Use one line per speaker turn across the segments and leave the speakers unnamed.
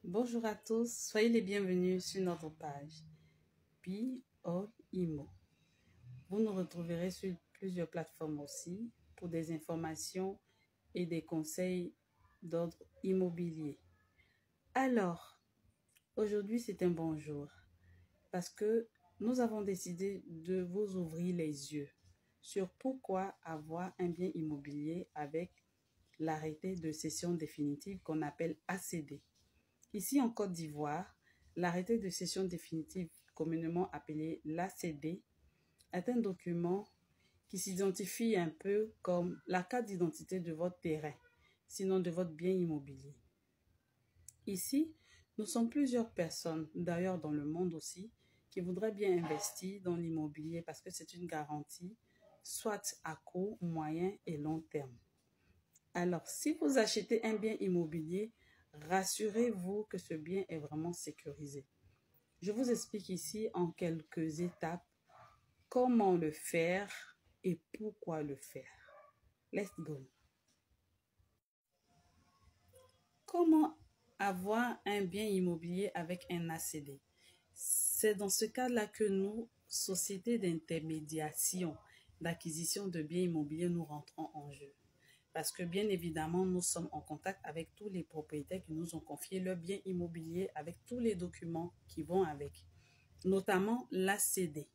Bonjour à tous, soyez les bienvenus sur notre page BOIMO. Vous nous retrouverez sur plusieurs plateformes aussi pour des informations et des conseils d'ordre immobilier. Alors, aujourd'hui c'est un bon jour parce que nous avons décidé de vous ouvrir les yeux sur pourquoi avoir un bien immobilier avec l'arrêté de cession définitive qu'on appelle ACD. Ici en Côte d'Ivoire, l'arrêté de cession définitive, communément appelé l'ACD, est un document qui s'identifie un peu comme la carte d'identité de votre terrain, sinon de votre bien immobilier. Ici, nous sommes plusieurs personnes, d'ailleurs dans le monde aussi, qui voudraient bien investir dans l'immobilier parce que c'est une garantie, soit à court, moyen et long terme. Alors, si vous achetez un bien immobilier, rassurez-vous que ce bien est vraiment sécurisé. Je vous explique ici en quelques étapes comment le faire et pourquoi le faire. Let's go. Comment avoir un bien immobilier avec un ACD? C'est dans ce cas-là que nous, sociétés d'intermédiation, d'acquisition de biens immobiliers, nous rentrons en jeu. Parce que bien évidemment, nous sommes en contact avec tous les propriétaires qui nous ont confié leur bien immobilier avec tous les documents qui vont avec, notamment l'ACD.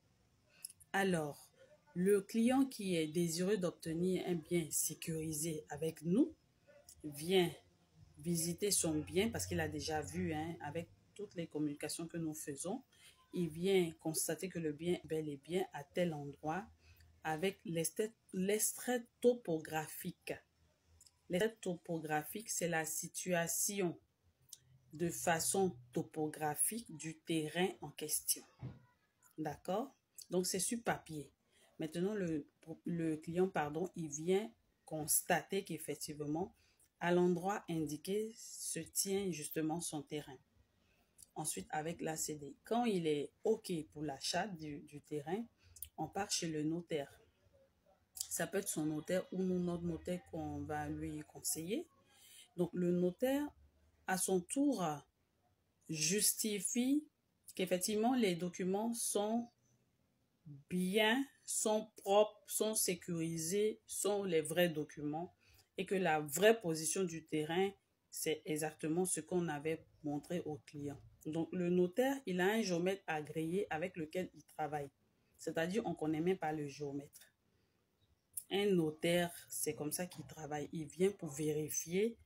Alors, le client qui est désireux d'obtenir un bien sécurisé avec nous vient visiter son bien parce qu'il a déjà vu avec toutes les communications que nous faisons. Il vient constater que le bien est bel et bien à tel endroit avec l'extrait topographique. L'extrait topographique, c'est la situation de façon topographique du terrain en question. D'accord? Donc, c'est sur papier. Maintenant, le client, il vient constater qu'effectivement, à l'endroit indiqué se tient justement son terrain. Ensuite, avec l'ACD, quand il est OK pour l'achat du terrain, on part chez le notaire. Ça peut être son notaire ou notre notaire qu'on va lui conseiller. Donc, le notaire, à son tour, justifie qu'effectivement, les documents sont bien, sont propres, sont sécurisés, sont les vrais documents et que la vraie position du terrain, c'est exactement ce qu'on avait montré au client. Donc, le notaire, il a un géomètre agréé avec lequel il travaille. C'est-à-dire, on ne connaît même pas le géomètre. Un notaire, c'est comme ça qu'il travaille. Il vient pour vérifier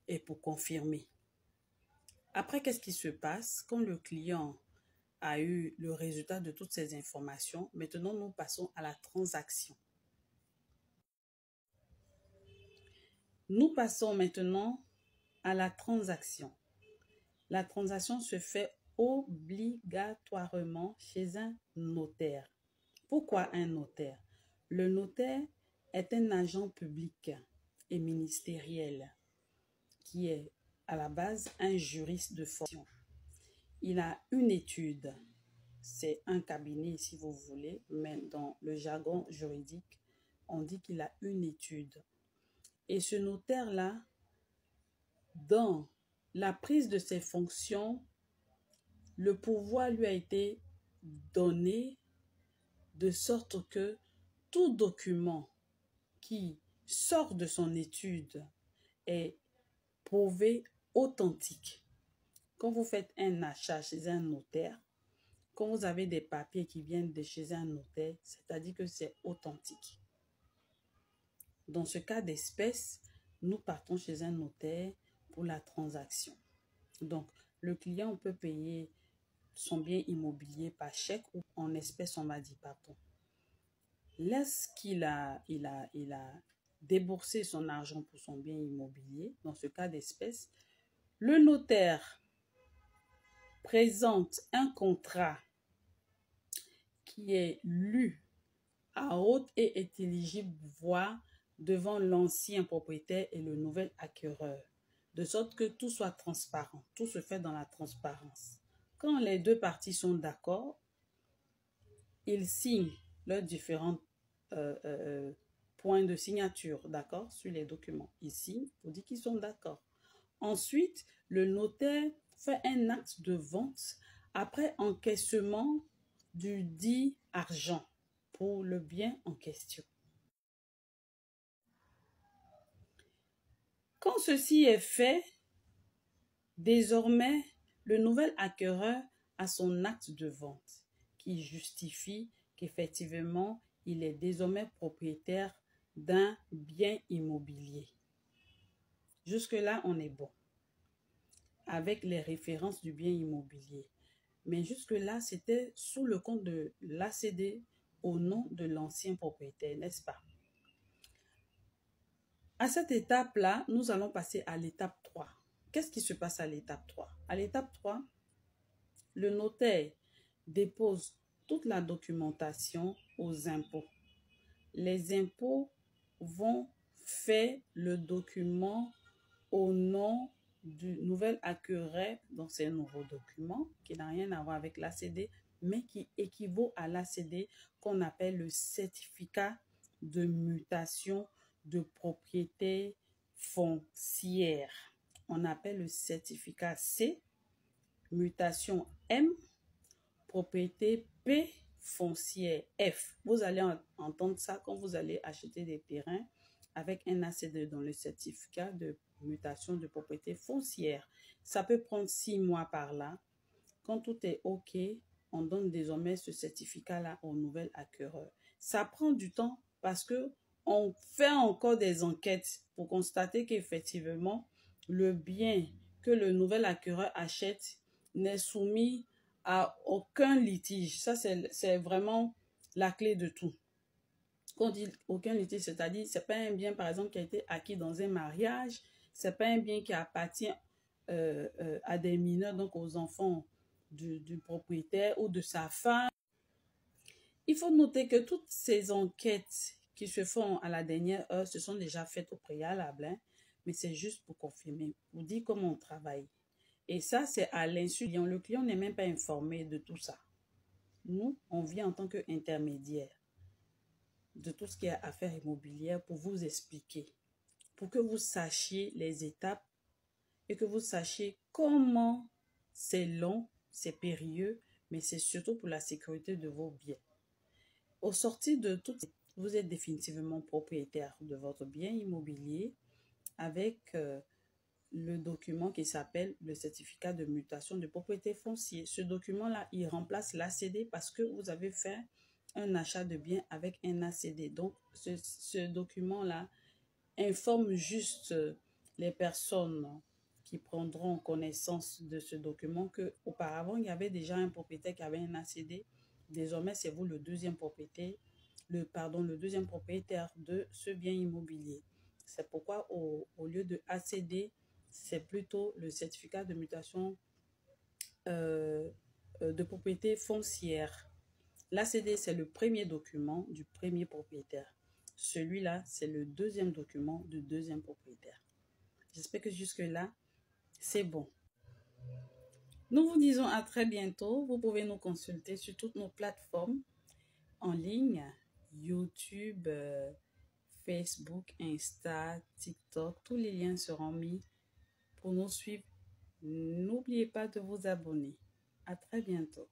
et pour confirmer. Après, qu'est-ce qui se passe? Quand le client a eu le résultat de toutes ces informations, maintenant, nous passons à la transaction. Nous passons maintenant à la transaction. La transaction se fait obligatoirement chez un notaire. Pourquoi un notaire? Le notaire est un agent public et ministériel qui est à la base un juriste de formation. Il a une étude, c'est un cabinet si vous voulez, mais dans le jargon juridique, on dit qu'il a une étude. Et ce notaire-là, dans la prise de ses fonctions, le pouvoir lui a été donné de sorte que tout document qui sort de son étude est prouvé authentique. Quand vous faites un achat chez un notaire, quand vous avez des papiers qui viennent de chez un notaire, c'est-à-dire que c'est authentique. Dans ce cas d'espèce, nous partons chez un notaire pour la transaction. Donc, le client peut payer son bien immobilier par chèque ou en espèces, on va dire, pardon. Lorsqu'il a déboursé son argent pour son bien immobilier, dans ce cas d'espèce, le notaire présente un contrat qui est lu à haute et intelligible voix devant l'ancien propriétaire et le nouvel acquéreur, de sorte que tout soit transparent, tout se fait dans la transparence. Quand les deux parties sont d'accord, ils signent leurs différents points de signature, d'accord, sur les documents. Ils signent pour dire qu'ils sont d'accord. Ensuite, le notaire fait un acte de vente après encaissement du dit argent pour le bien en question. Quand ceci est fait, désormais, le nouvel acquéreur a son acte de vente qui justifie qu'effectivement, il est désormais propriétaire d'un bien immobilier. Jusque-là, on est bon avec les références du bien immobilier. Mais jusque-là, c'était sous le compte de l'ACD au nom de l'ancien propriétaire, n'est-ce pas? À cette étape-là, nous allons passer à l'étape 3. Qu'est-ce qui se passe à l'étape 3? À l'étape 3, le notaire dépose toute la documentation aux impôts. Les impôts vont faire le document au nom du nouvel acquéreur dans ces nouveaux documents qui n'a rien à voir avec l'ACD, mais qui équivaut à l'ACD qu'on appelle le certificat de mutation de propriété foncière. On appelle le certificat C, mutation M, propriété P, foncière F. Vous allez entendre ça quand vous allez acheter des terrains avec un ACD dans le certificat de mutation de propriété foncière. Ça peut prendre 6 mois par là. Quand tout est OK, on donne désormais ce certificat-là au nouvel acquéreur. Ça prend du temps parce que on fait encore des enquêtes pour constater qu'effectivement, le bien que le nouvel acquéreur achète n'est soumis à aucun litige. Ça, c'est vraiment la clé de tout. Quand on dit aucun litige, c'est-à-dire ce n'est pas un bien, par exemple, qui a été acquis dans un mariage, ce n'est pas un bien qui appartient à des mineurs, donc aux enfants du propriétaire ou de sa femme. Il faut noter que toutes ces enquêtes qui se font à la dernière heure, se sont déjà faites au préalable, hein, mais c'est juste pour confirmer, pour dire comment on travaille. Et ça, c'est à l'insu du client. Le client n'est même pas informé de tout ça. Nous, on vient en tant qu'intermédiaire de tout ce qui est affaires immobilières pour vous expliquer, pour que vous sachiez les étapes et que vous sachiez comment c'est long, c'est périlleux, mais c'est surtout pour la sécurité de vos biens. Au sortir de tout, vous êtes définitivement propriétaire de votre bien immobilier avec le document qui s'appelle le certificat de mutation de propriété foncière. Ce document-là, il remplace l'ACD parce que vous avez fait un achat de bien avec un ACD. Donc, ce document-là informe juste les personnes qui prendront connaissance de ce document qu'auparavant, il y avait déjà un propriétaire qui avait un ACD. Désormais, c'est vous le deuxième propriétaire, le deuxième propriétaire de ce bien immobilier. C'est pourquoi au lieu de ACD, c'est plutôt le certificat de mutation de propriété foncière. L'ACD, c'est le premier document du premier propriétaire. Celui-là, c'est le deuxième document du deuxième propriétaire. J'espère que jusque-là, c'est bon. Nous vous disons à très bientôt. Vous pouvez nous consulter sur toutes nos plateformes en ligne, YouTube, Facebook, Insta, TikTok. Tous les liens seront mis pour nous suivre. N'oubliez pas de vous abonner. À très bientôt.